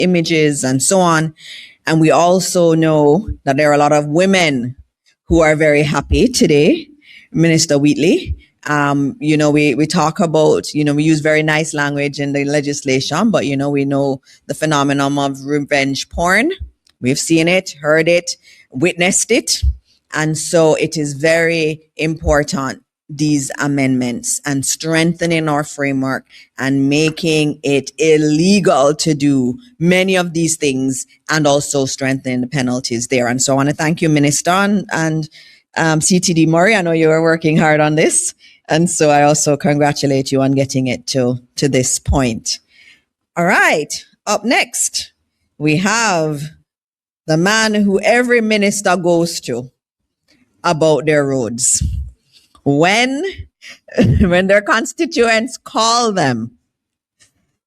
images and so on. And we also know that there are a lot of women who are very happy today. Minister Wheatley, we talk about, we use very nice language in the legislation, but, we know the phenomenon of revenge porn. We've seen it, heard it, witnessed it. And so it is very important, these amendments and strengthening our framework and making it illegal to do many of these things and also strengthening the penalties there. And so I want to thank you, Minister, and CTD Murray. I know you are working hard on this. And so I also congratulate you on getting it to this point. All right. Up next, we have the man who every minister goes to about their roads. When their constituents call them,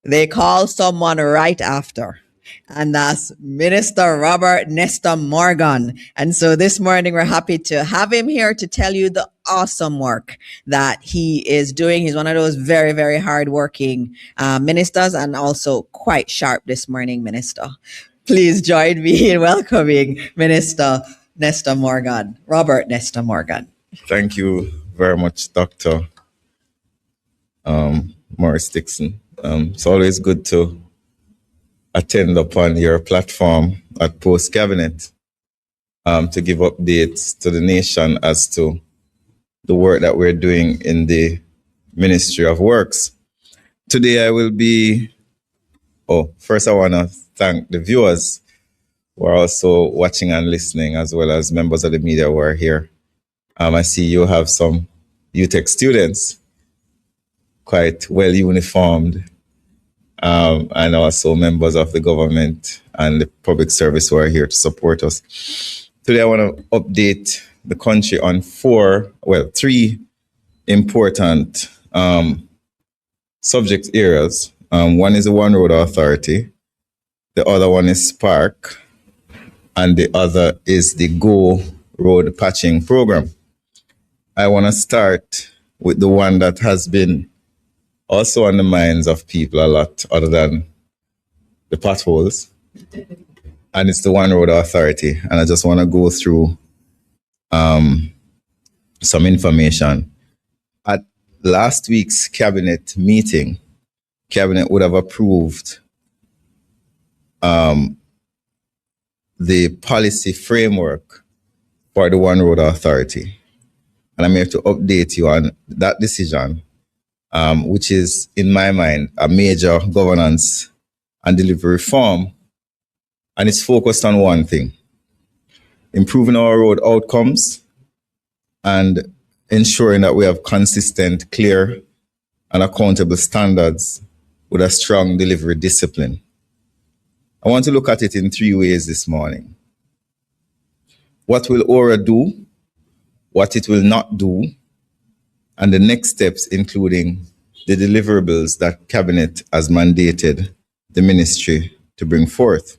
they call someone right after. And that's Minister Robert Nesta Morgan. And so this morning, we're happy to have him here to tell you the awesome work that he is doing. He's one of those very, very hardworking ministers and also quite sharp this morning, Minister. Please join me in welcoming Minister Nesta Morgan, Robert Nesta Morgan. Thank you very much, Dr. Morris Dixon. It's always good to attend upon your platform at Post Cabinet to give updates to the nation as to the work that we're doing in the Ministry of Works. Today I will be, first I want to thank the viewers who are also watching and listening, as well as members of the media who are here. I see you have some UTech students, quite well uniformed, and also members of the government and the public service who are here to support us. Today, I want to update the country on three important subject areas. One is the One Road Authority, the other one is Spark, and the other is the Go Road Patching Program. I want to start with the one that has been also on the minds of people a lot, other than the potholes, and it's the One Road Authority. And I just want to go through some information. At last week's cabinet meeting, cabinet would have approved the policy framework for the One Road Authority. And I'm here to update you on that decision, which is, in my mind, a major governance and delivery reform. And it's focused on one thing: improving our road outcomes and ensuring that we have consistent, clear, and accountable standards with a strong delivery discipline. I want to look at it in three ways this morning. What will ORA do? What it will not do? And the next steps, including the deliverables that Cabinet has mandated the ministry to bring forth.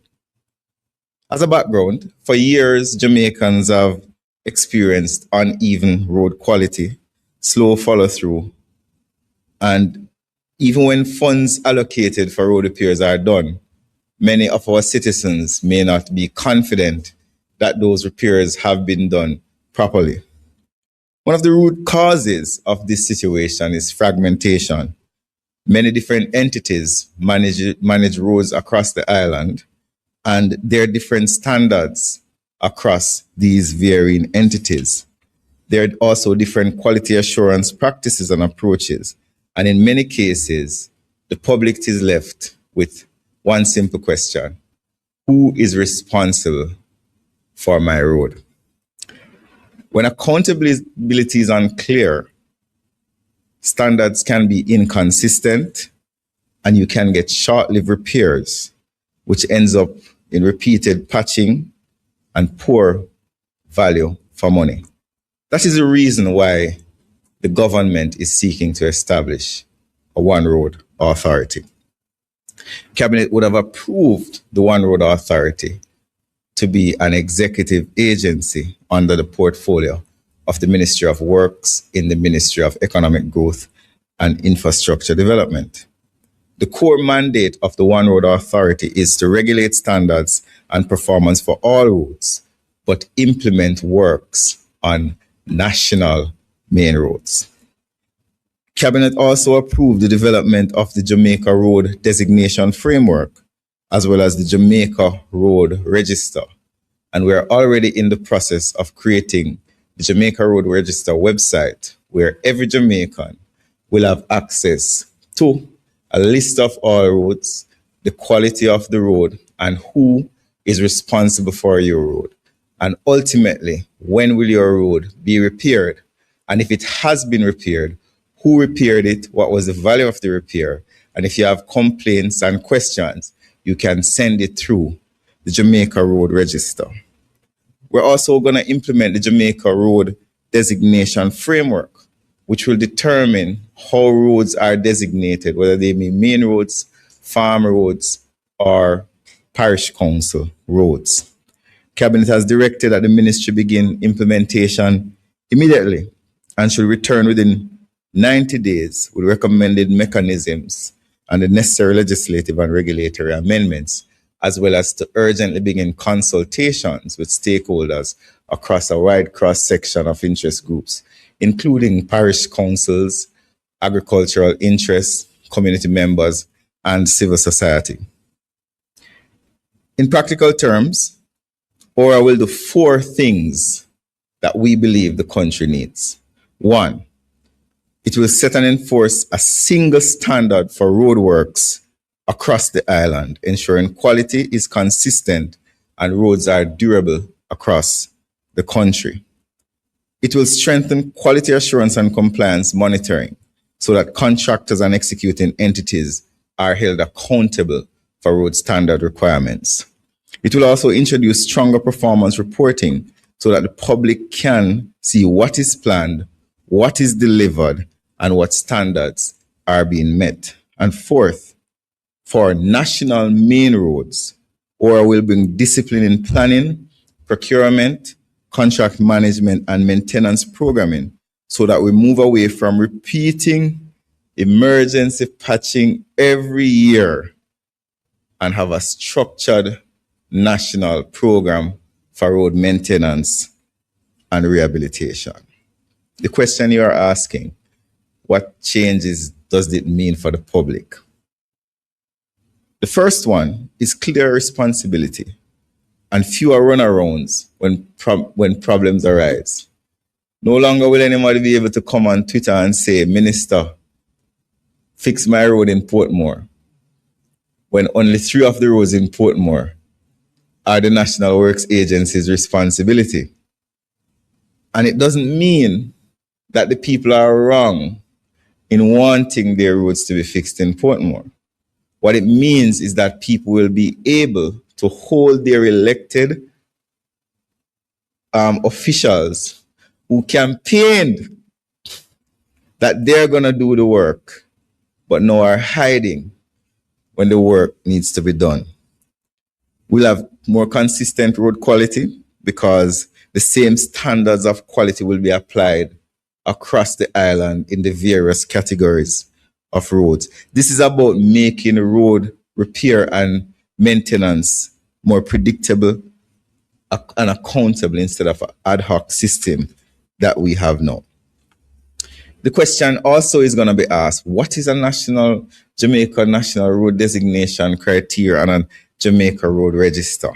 As a background, for years, Jamaicans have experienced uneven road quality, slow follow-through, and even when funds allocated for road repairs are done, many of our citizens may not be confident that those repairs have been done properly. One of the root causes of this situation is fragmentation. Many different entities manage roads across the island, and there are different standards across these varying entities. There are also different quality assurance practices and approaches. And in many cases, the public is left with one simple question: who is responsible for my road? When accountability is unclear, standards can be inconsistent, and you can get short-lived repairs, which ends up in repeated patching and poor value for money. That is the reason why the government is seeking to establish a One Road Authority. Cabinet would have approved the One Road Authority to be an executive agency under the portfolio of the Ministry of Works in the Ministry of Economic Growth and Infrastructure Development. The core mandate of the One Road Authority is to regulate standards and performance for all roads, but implement works on national main roads. Cabinet also approved the development of the Jamaica Road Designation Framework, as well as the Jamaica Road Register. And we're already in the process of creating the Jamaica Road Register website, where every Jamaican will have access to a list of all roads, the quality of the road, and who is responsible for your road. And ultimately, when will your road be repaired? And if it has been repaired, who repaired it? What was the value of the repair? And if you have complaints and questions, you can send it through the Jamaica Road Register. We're also going to implement the Jamaica Road Designation Framework, which will determine how roads are designated, whether they be main roads, farm roads, or parish council roads. Cabinet has directed that the ministry begin implementation immediately and should return within 90 days with recommended mechanisms and the necessary legislative and regulatory amendments, as well as to urgently begin consultations with stakeholders across a wide cross-section of interest groups, including parish councils, agricultural interests, community members, and civil society. In practical terms, ORA will do 4 things that we believe the country needs. 1, it will set and enforce a single standard for roadworks across the island, ensuring quality is consistent and roads are durable across the country. It will strengthen quality assurance and compliance monitoring so that contractors and executing entities are held accountable for road standard requirements. It will also introduce stronger performance reporting so that the public can see what is planned, what is delivered, and what standards are being met. And 4th, for national main roads, ORA will bring discipline in planning, procurement, contract management, and maintenance programming so that we move away from repeating emergency patching every year and have a structured national program for road maintenance and rehabilitation. The question you are asking, what changes does it mean for the public? The first one is clear responsibility and fewer runarounds when problems arise. No longer will anybody be able to come on Twitter and say, Minister, fix my road in Portmore, when only 3 of the roads in Portmore are the National Works Agency's responsibility. And it doesn't mean that the people are wrong in wanting their roads to be fixed in Portmore. What it means is that people will be able to hold their elected officials who campaigned that they're going to do the work, but now are hiding when the work needs to be done. We'll have more consistent road quality because the same standards of quality will be applied across the island in the various categories of roads. This is about making road repair and maintenance more predictable and accountable instead of an ad hoc system that we have now. The question also is going to be asked, what is a Jamaica National Road Designation Criteria and a Jamaica Road Register?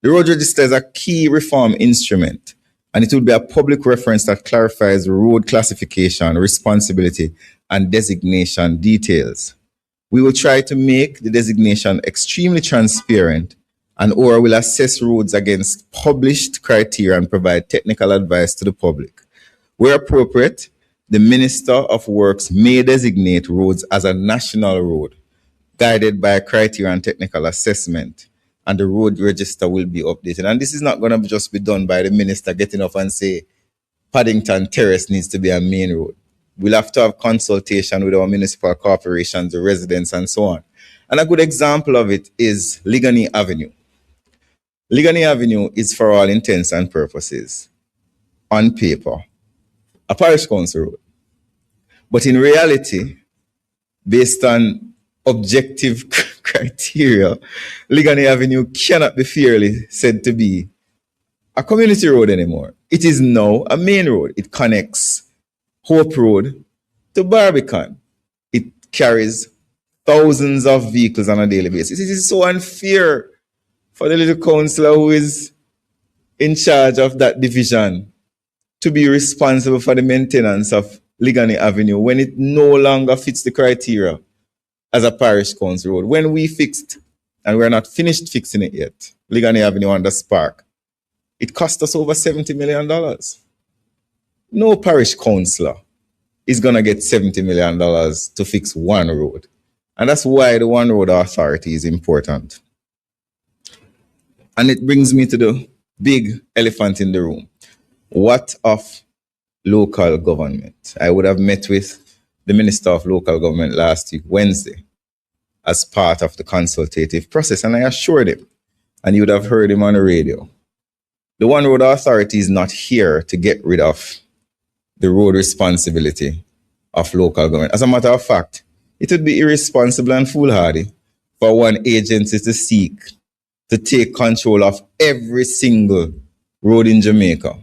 The Road Register is a key reform instrument, and it will be a public reference that clarifies road classification, responsibility, and designation details. We will try to make the designation extremely transparent, and ORA will assess roads against published criteria and provide technical advice to the public. Where appropriate, the Minister of Works may designate roads as a national road, guided by a criteria and technical assessment, and the road register will be updated. And this is not going to just be done by the minister getting up and say, Paddington Terrace needs to be a main road. We'll have to have consultation with our municipal corporations, the residents, and so on. And a good example of it is Ligani Avenue. Ligani Avenue is, for all intents and purposes, on paper, a parish council road. But in reality, based on objective criteria, Ligani Avenue cannot be fairly said to be a community road anymore. It is now a main road. It connects Hope Road to Barbican. It carries thousands of vehicles on a daily basis. It is so unfair for the little councillor who is in charge of that division to be responsible for the maintenance of Ligani Avenue when it no longer fits the criteria as a parish council road. When we fixed, and we're not finished fixing it yet, Ligani Avenue under Spark, it cost us over $70 million. No parish councillor is going to get $70 million to fix one road. And that's why the One Road Authority is important. And it brings me to the big elephant in the room. What of local government? I would have met with the Minister of Local Government last week, Wednesday, as part of the consultative process. And I assured him, and you would have heard him on the radio, the One Road Authority is not here to get rid of the road responsibility of local government. As a matter of fact, it would be irresponsible and foolhardy for one agency to seek to take control of every single road in Jamaica.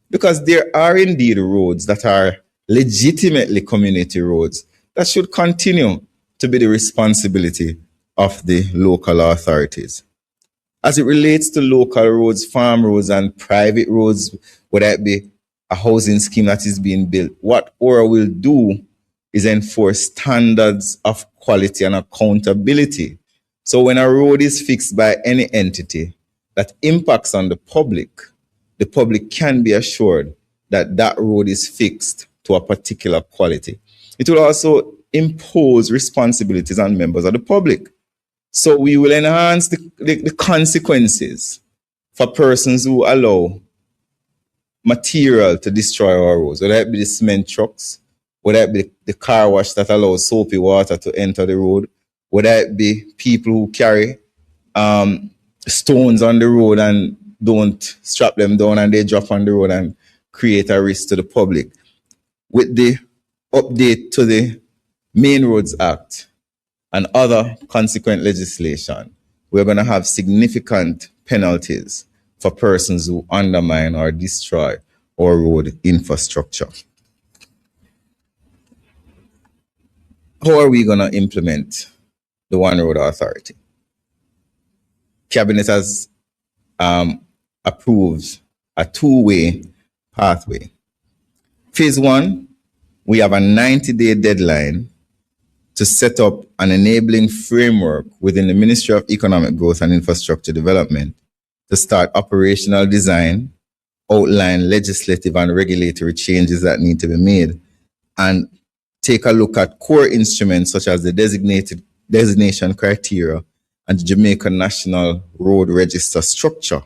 Because there are indeed roads that are legitimately community roads that should continue to be the responsibility of the local authorities. As it relates to local roads, farm roads, and private roads, whether it be a housing scheme that is being built, what ORA will do is enforce standards of quality and accountability. So when a road is fixed by any entity that impacts on the public can be assured that that road is fixed to a particular quality. It will also impose responsibilities on members of the public. So we will enhance the consequences for persons who allow material to destroy our roads, whether it be the cement trucks, whether it be the car wash that allows soapy water to enter the road, whether it be people who carry stones on the road and don't strap them down and they drop on the road and create a risk to the public. With the update to the Main Roads Act and other consequent legislation, we're going to have significant penalties for persons who undermine or destroy our road infrastructure. How are we going to implement the One Road Authority? Cabinet has approved a two-way pathway. Phase 1, we have a 90-day deadline to set up an enabling framework within the Ministry of Economic Growth and Infrastructure Development to start operational design, outline legislative and regulatory changes that need to be made, and take a look at core instruments such as the designation criteria and the Jamaica National Road Register structure.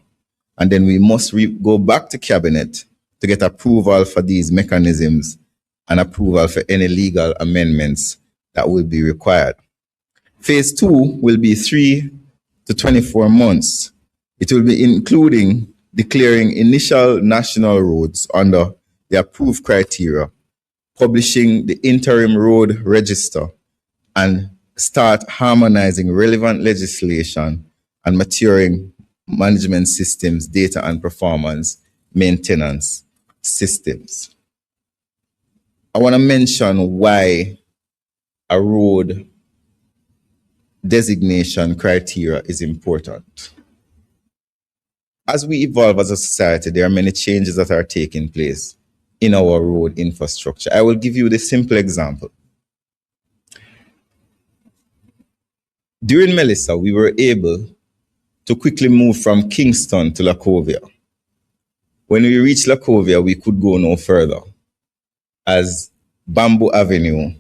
And then we must go back to Cabinet to get approval for these mechanisms and approval for any legal amendments that will be required. Phase 2 will be 3 to 24 months. It will be including declaring initial national roads under the approved criteria, publishing the interim road register, and start harmonizing relevant legislation and maturing management systems, data and performance maintenance systems. I want to mention why a road designation criteria is important. As we evolve as a society, there are many changes that are taking place in our road infrastructure. I will give you the simple example. During Melissa, we were able to quickly move from Kingston to Lacovia. When we reached Lacovia, we could go no further as Bamboo Avenue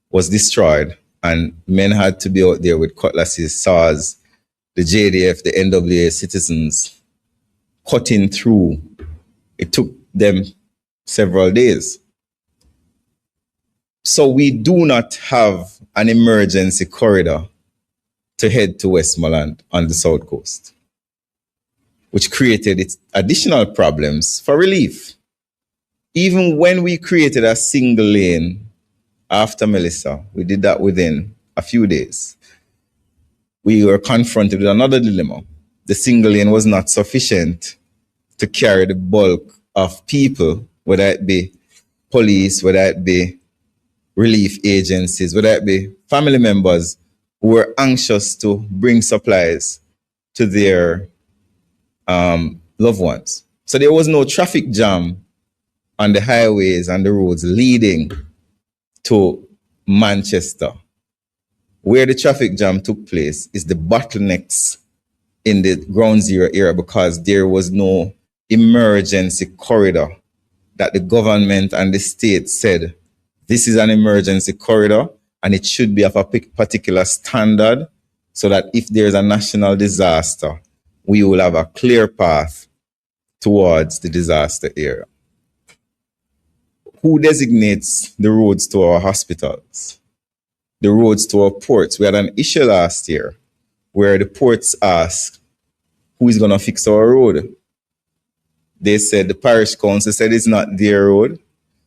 was destroyed and men had to be out there with cutlasses, saws, the JDF, the NWA citizens cutting through. It took them several days. So we do not have an emergency corridor to head to Westmoreland on the South Coast, which created its additional problems for relief. Even when we created a single lane after Melissa, we did that within a few days, we were confronted with another dilemma. The single lane was not sufficient to carry the bulk of people, whether it be police, whether it be relief agencies, whether it be family members who were anxious to bring supplies to their loved ones. So there was no traffic jam on the highways and the roads leading to Manchester. Where the traffic jam took place is the bottlenecks in the ground zero area, because there was no emergency corridor that the government and the state said, this is an emergency corridor and it should be of a particular standard, so that if there's a national disaster, we will have a clear path towards the disaster area. Who designates the roads to our hospitals, the roads to our ports? We had an issue last year where the ports asked, who is going to fix our road? They said, the parish council said it's not their road,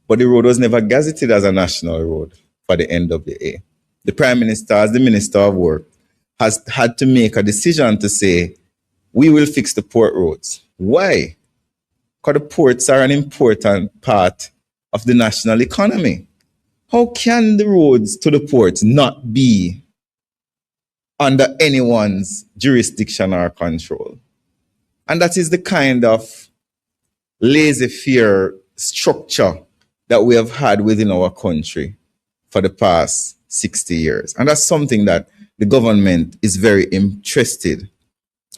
but the road was never gazetted as a national road for the NWA. The Prime Minister, as the Minister of Work, has had to make a decision to say, we will fix the port roads. Why? Because the ports are an important part of the national economy. How can the roads to the ports not be under anyone's jurisdiction or control? And that is the kind of laissez-faire structure that we have had within our country for the past 60 years. And that's something that the government is very interested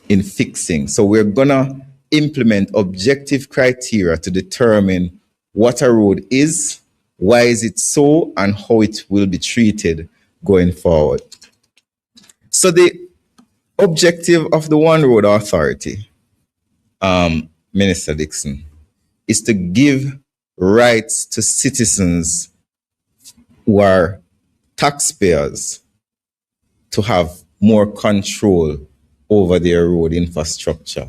in fixing. So we're going to implement objective criteria to determine what a road is, why is it so, and how it will be treated going forward. So the objective of the One Road Authority, Minister Dixon, is to give rights to citizens who are taxpayers to have more control over their road infrastructure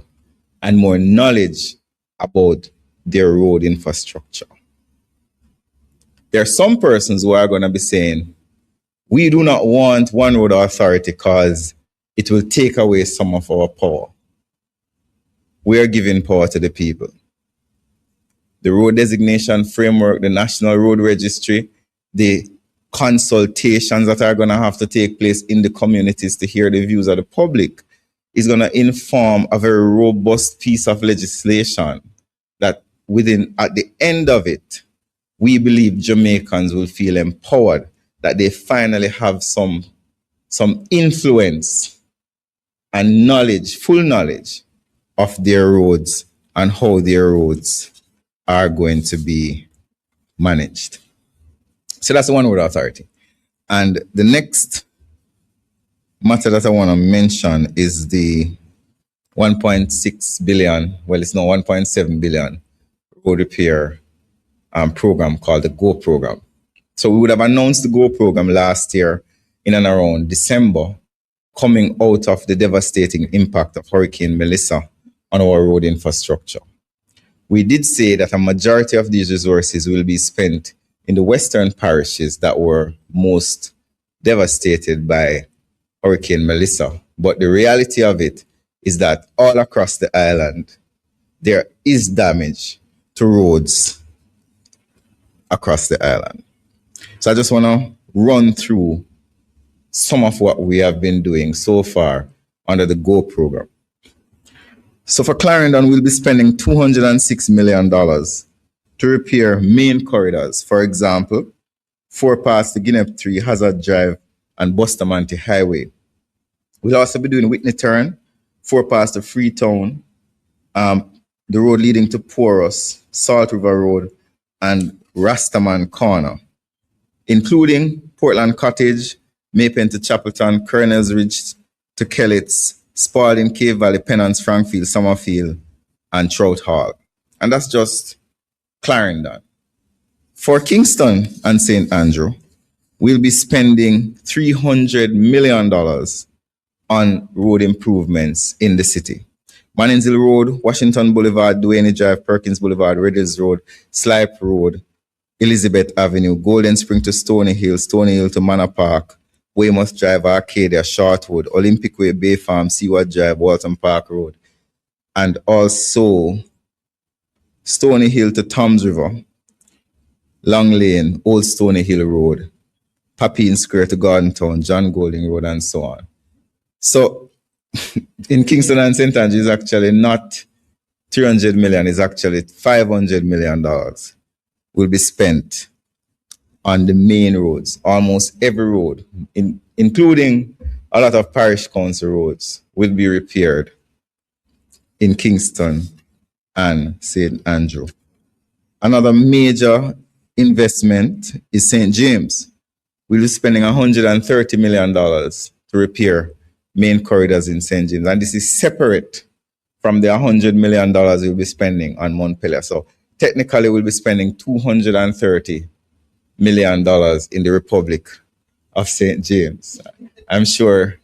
and more knowledge about their road infrastructure. There are some persons who are going to be saying, we do not want One Road Authority because it will take away some of our power. We are giving power to the people. The road designation framework, the National Road Registry, the consultations that are going to have to take place in the communities to hear the views of the public is going to inform a very robust piece of legislation that at the end of it, we believe Jamaicans will feel empowered, that they finally have some influence and knowledge, full knowledge of their roads and how their roads are going to be managed. So that's the One Road Authority. And the next matter that I want to mention is the 1.6 billion, well, it's not 1.7 billion road repair program called the GO program. So we would have announced the GO program last year in and around December, coming out of the devastating impact of Hurricane Melissa on our road infrastructure. We did say that a majority of these resources will be spent in the western parishes that were most devastated by Hurricane Melissa. But the reality of it is that all across the island, there is damage to roads across the island. So I just want to run through some of what we have been doing so far under the GO program. So for Clarendon, we'll be spending $206 million to repair main corridors. For example, 4 past the Guinea 3, Hazard Drive, and Bustamante Highway. We'll also be doing Whitney Turn, 4 past the Freetown, the road leading to Porus, Salt River Road, and Rastaman Corner, including Portland Cottage, Maypen to Chapelton, Colonel's Ridge to Kellets, Spalding, Cave Valley, Pennants, Frankfield, Summerfield, and Trout Hall. And that's just Clarendon. For Kingston and St. Andrew, we'll be spending $300 million on road improvements in the city. Mannings Hill Road, Washington Boulevard, Duane Drive, Perkins Boulevard, Red Hills Road, Slipe Road, Elizabeth Avenue, Golden Spring to Stony Hill to Manor Park, Weymouth Drive, Arcadia, Shortwood, Olympic Way, Bay Farm, Seaward Drive, Walton Park Road, and also Stony Hill to Toms River, Long Lane, Old Stony Hill Road, Papine Square to Garden Town, John Golding Road, and so on. So in Kingston and St. Andrews, is actually not 300 million, is actually $500 million will be spent on the main roads. Almost every road, including a lot of parish council roads, will be repaired in Kingston and St. Andrew. Another major investment is St. James. We'll be spending $130 million to repair main corridors in St. James. And this is separate from the $100 million we'll be spending on Montpelier. So technically, we'll be spending $230 million in the Republic of St. James. I'm sure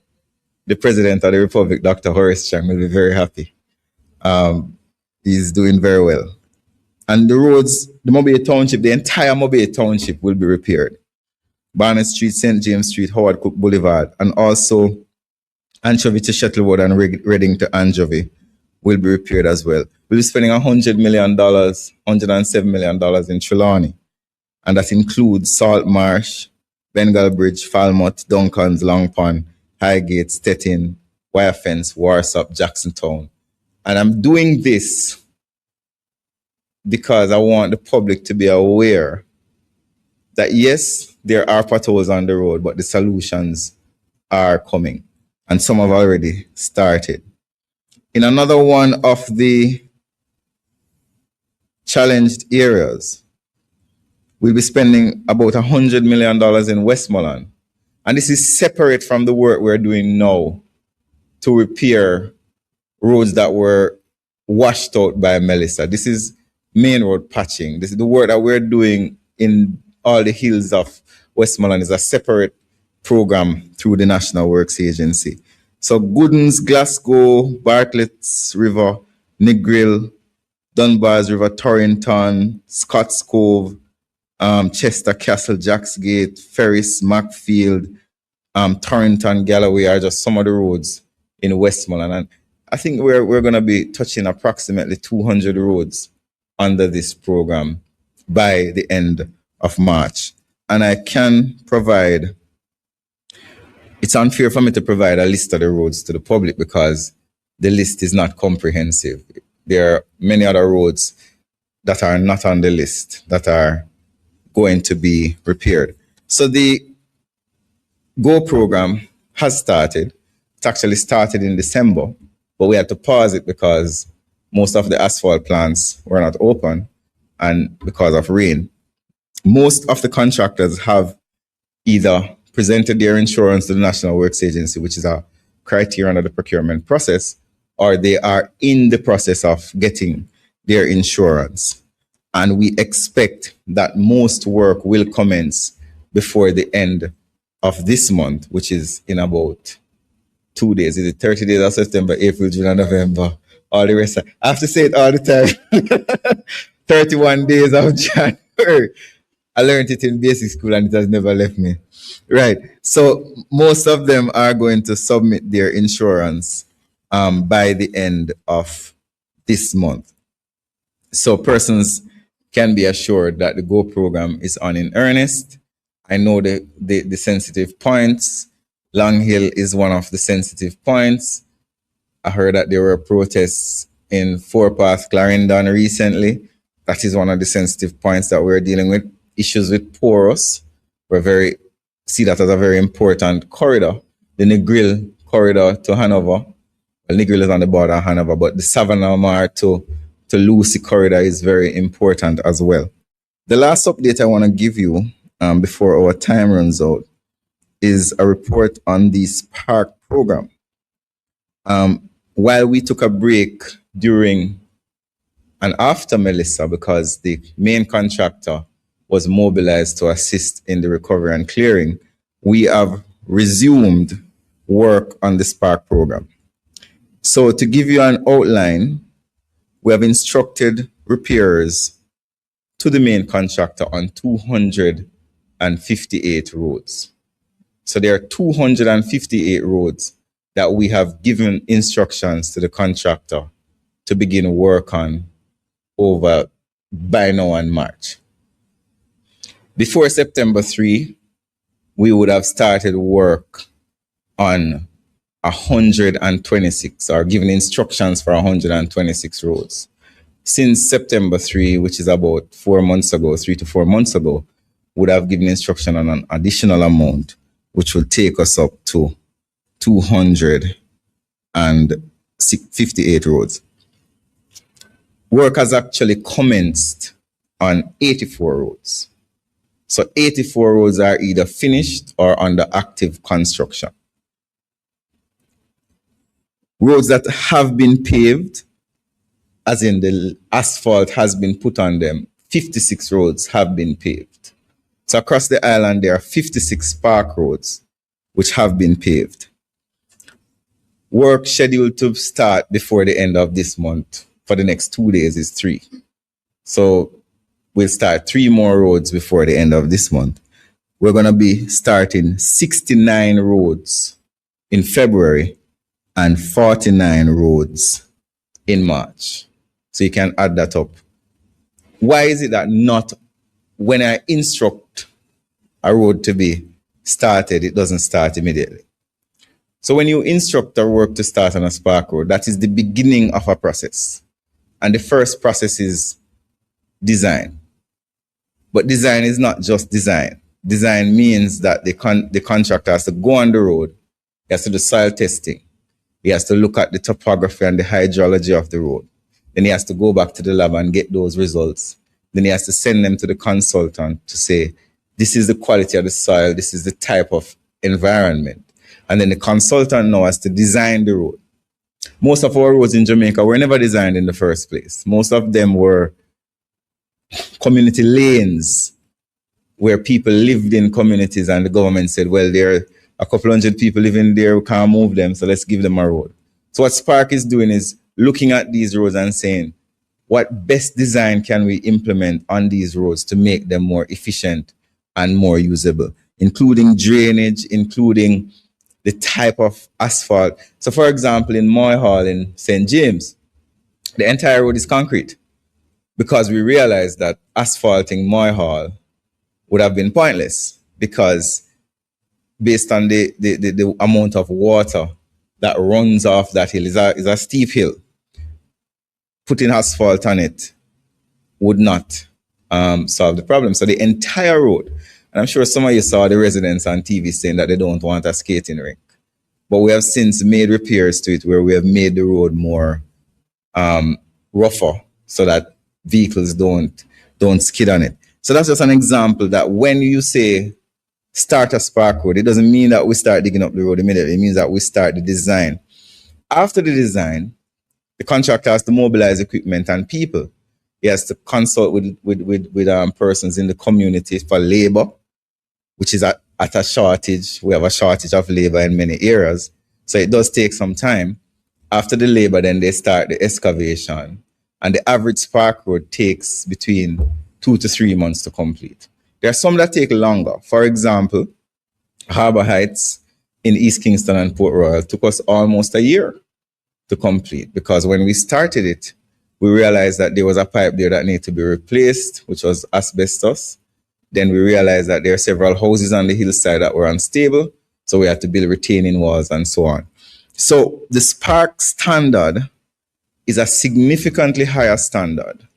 the President of the Republic, Dr. Horace Chang, will be very happy. He's doing very well. And the roads, the Mobile Township, the entire Mobile Township will be repaired. Barnett Street, St. James Street, Howard Cook Boulevard, and also Anchovy to Shuttlewood and Reading to Anchovy will be repaired as well. We'll be spending $100 million, $107 million in Trelawney. And that includes Salt Marsh, Bengal Bridge, Falmouth, Duncans, Long Pond, Highgate, Stettin, Wire Fence, Warsop, Jacksontown. And I'm doing this because I want the public to be aware that yes, there are potholes on the road, but the solutions are coming. And some have already started. In another one of the challenged areas, we'll be spending about $100 million in Westmoreland. And this is separate from the work we're doing now to repair roads that were washed out by Melissa. This is main road patching. This is the work that we're doing in all the hills of Westmoreland is a separate program through the National Works Agency. So Goodens, Glasgow, Bartlett's River, Negril, Dunbar's River, Torrington, Scotts Cove, Chester Castle, Jacks Gate, Ferris, Macfield, Torrington, Galloway are just some of the roads in Westmoreland. And I think we're going to be touching approximately 200 roads under this program by the end of March. And I can provide, it's unfair for me to provide a list of the roads to the public because the list is not comprehensive. There are many other roads that are not on the list that are going to be repaired. So the GO program has started. It actually started in December, but we had to pause it because most of the asphalt plants were not open and because of rain. Most of the contractors have either presented their insurance to the National Works Agency, which is a criterion of the procurement process, or they are in the process of getting their insurance. And we expect that most work will commence before the end of this month, which is in about 2 days. Is it 30 days of September, April, June, and November? All the rest. I have to say it all the time. 31 days of January. I learned it in basic school and it has never left me. Right. So most of them are going to submit their insurance by the end of this month. So persons can be assured that the GO program is on in earnest. I know the sensitive points. Long Hill is one of the sensitive points. I heard that there were protests in Forepath, Clarendon recently. That is one of the sensitive points that we're dealing with. Issues with porous. We see that as a very important corridor. The Negril corridor to Hanover. Well, Negril is on the border of Hanover, but the Savannah Mar to Lucy corridor is very important as well. The last update I want to give you before our time runs out is a report on the Spark program. While we took a break during and after Melissa because the main contractor was mobilized to assist in the recovery and clearing, we have resumed work on the Spark program. So to give you an outline, we have instructed repairs to the main contractor on 258 roads. So there are 258 roads that we have given instructions to the contractor to begin work on over by now and March. Before September 3, we would have started work on 126 or given instructions for 126 roads. Since September 3, which is about 4 months ago, 3 to 4 months ago, would have given instruction on an additional amount, which will take us up to 258 roads. Work has actually commenced on 84 roads. So 84 roads are either finished or under active construction. Roads that have been paved, as in the asphalt has been put on them, 56 roads have been paved. So across the island, there are 56 park roads which have been paved. Work scheduled to start before the end of this month for the next 2 days is 3. So we'll start 3 more roads before the end of this month. We're going to be starting 69 roads in February and 49 roads in March. So you can add that up. Why is it that not when I instruct a road to be started, it doesn't start immediately? So when you instruct a work to start on a spark road, that is the beginning of a process. And the first process is design. But design is not just design. Design means that the contractor has to go on the road, he has to do soil testing, he has to look at the topography and the hydrology of the road. Then he has to go back to the lab and get those results. Then he has to send them to the consultant to say, this is the quality of the soil, this is the type of environment. And then the consultant now has to design the road. Most of our roads in Jamaica were never designed in the first place. Most of them were community lanes where people lived in communities and the government said, well, there are a couple hundred people living there, we can't move them, so let's give them a road. So what Spark is doing is looking at these roads and saying, what best design can we implement on these roads to make them more efficient and more usable, including drainage, including the type of asphalt. So for example, in Moy Hall in St. James, the entire road is concrete because we realized that asphalting Moy Hall would have been pointless because based on the amount of water that runs off that hill is a steep hill. Putting asphalt on it would not solve the problem. So the entire road, and I'm sure some of you saw the residents on TV saying that they don't want a skating rink. But we have since made repairs to it where we have made the road more rougher so that vehicles don't skid on it. So that's just an example that when you say start a spark road, it doesn't mean that we start digging up the road immediately. It means that we start the design. After the design, the contractor has to mobilize equipment and people. He has to consult with persons in the community for labor, which is at a shortage. We have a shortage of labor in many areas. So it does take some time. After the labor, then they start the excavation. And the average spark road takes between 2 to 3 months to complete. There are some that take longer. For example, Harbour Heights in East Kingston and Port Royal took us almost a year to complete because when we started it, we realized that there was a pipe there that needed to be replaced, which was asbestos. Then we realized that there are several houses on the hillside that were unstable, so we had to build retaining walls and so on. So the Spark standard is a significantly higher standard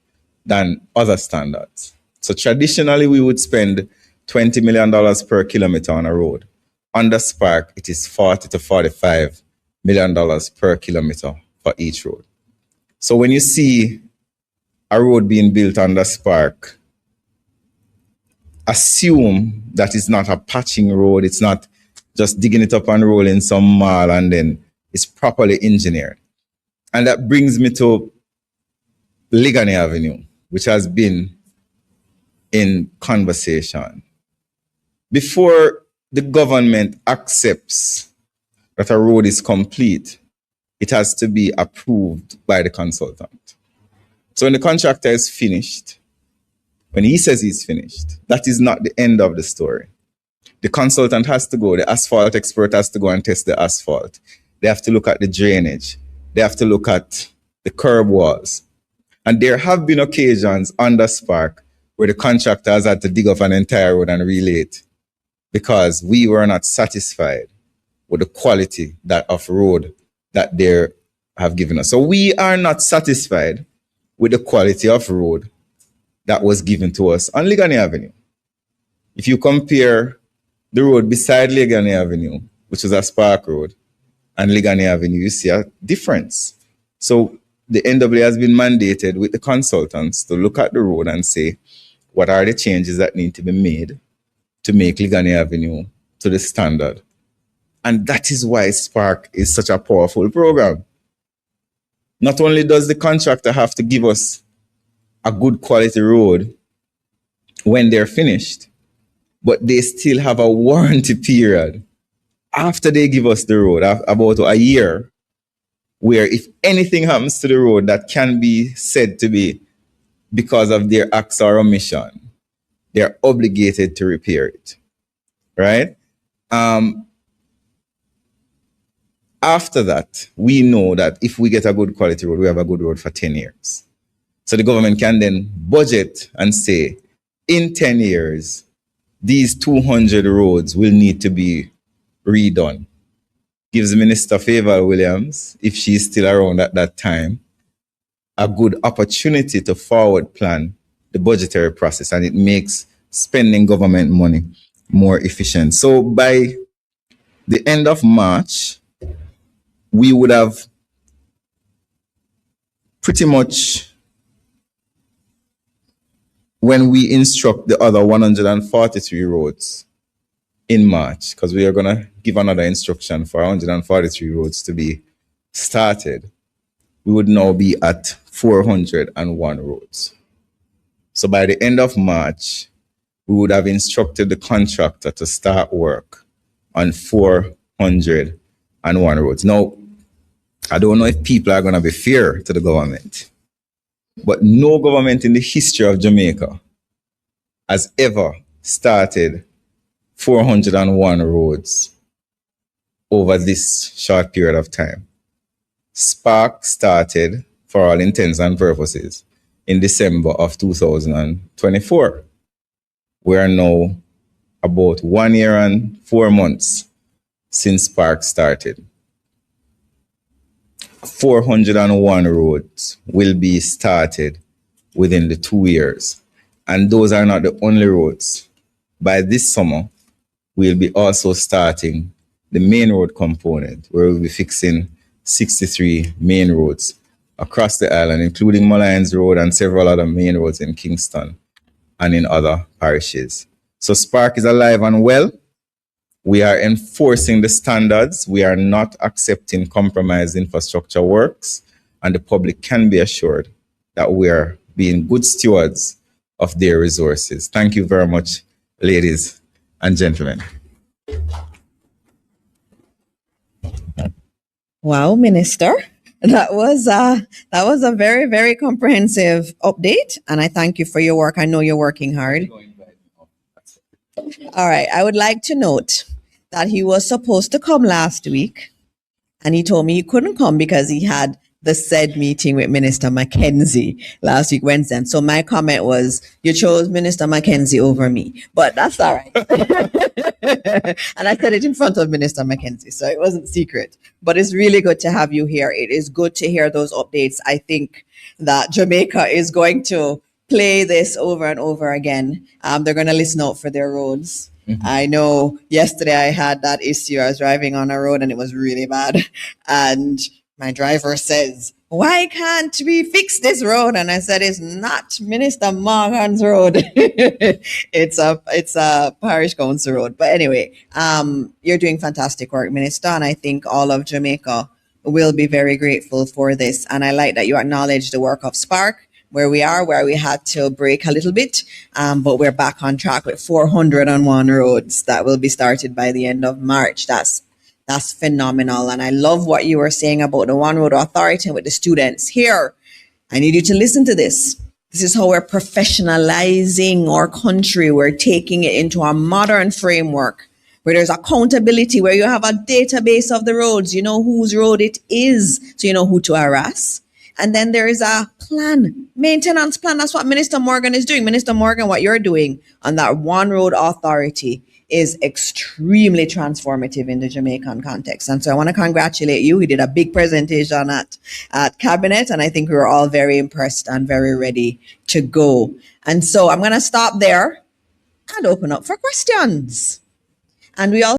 than other standards. So traditionally, we would spend $20 million per kilometer on a road. Under Spark, it is $40 to $45 million per kilometer for each road. So when you see a road being built under Spark, assume that it's not a patching road. It's not just digging it up and rolling some mall and then it's properly engineered. And that brings me to Ligani Avenue, which has been in conversation. Before the government accepts that a road is complete, it has to be approved by the consultant. So when the contractor is finished, when he says he's finished, that is not the end of the story. The consultant has to go, the asphalt expert has to go and test the asphalt. They have to look at the drainage. They have to look at the curb walls. And there have been occasions under Spark where the contractor has had to dig up an entire road and relay it because we were not satisfied with the quality of road that they have given us. So we are not satisfied with the quality of road that was given to us on Ligani Avenue. If you compare the road beside Ligani Avenue, which is a Spark Road, and Ligani Avenue, you see a difference. So the NWA has been mandated with the consultants to look at the road and say, what are the changes that need to be made to make Ligani Avenue to the standard? And that is why Spark is such a powerful program. Not only does the contractor have to give us a good quality road when they're finished, but they still have a warranty period after they give us the road, about a year, where if anything happens to the road that can be said to be because of their acts or omission, they're obligated to repair it, right? After that, we know that if we get a good quality road, we have a good road for 10 years. So the government can then budget and say, in 10 years, these 200 roads will need to be redone. Gives Minister Favour Williams, if she's still around at that time, a good opportunity to forward plan the budgetary process, and it makes spending government money more efficient. So by the end of March, we would have pretty much, when we instruct the other 143 roads in March, because we are going to give another instruction for 143 roads to be started, we would now be at 401 roads. So by the end of March, we would have instructed the contractor to start work on 401 roads. Now, I don't know if people are going to be fair to the government, but no government in the history of Jamaica has ever started 401 roads over this short period of time. Spark started, for all intents and purposes, in December of 2024. We are now about 1 year and 4 months since Spark started. 401 roads will be started within the 2 years. And those are not the only roads. By this summer, we'll be also starting the main road component, where we'll be fixing 63 main roads across the island, including Mullines Road and several other main roads in Kingston and in other parishes. So Spark is alive and well. We are enforcing the standards. We are not accepting compromised infrastructure works, and the public can be assured that we are being good stewards of their resources. Thank you very much, ladies and gentlemen. Wow, Minister. That was a very, very comprehensive update, and I thank you for your work. I know you're working hard. All right. I would like to note that he was supposed to come last week, and he told me he couldn't come because he had the said meeting with Minister Mackenzie last week, Wednesday. And so my comment was, you chose Minister Mackenzie over me, but that's all right. And I said it in front of Minister Mackenzie, so it wasn't secret. But it's really good to have you here. It is good to hear those updates. I think that Jamaica is going to play this over and over again. They're going to listen out for their roads. I know yesterday I had that issue. I was driving on a road and it was really bad. And my driver says, why can't we fix this road? And I said, it's not Minister Morgan's road. It's a parish council road. But anyway, you're doing fantastic work, Minister. And I think all of Jamaica will be very grateful for this. And I like that you acknowledge the work of Spark, where we had to break a little bit, but we're back on track with 401 roads that will be started by the end of March. That's phenomenal. And I love what you were saying about the One Road Authority with the students. Here, I need you to listen to this. This is how we're professionalizing our country. We're taking it into a modern framework where there's accountability, where you have a database of the roads. You know whose road it is, so you know who to harass. And then there is a plan, maintenance plan. That's what Minister Morgan is doing. Minister Morgan, what you're doing on that one road authority is extremely transformative in the Jamaican context. And so I want to congratulate you. We did a big presentation at Cabinet, and I think we were all very impressed and very ready to go. And so I'm going to stop there and open up for questions. And we all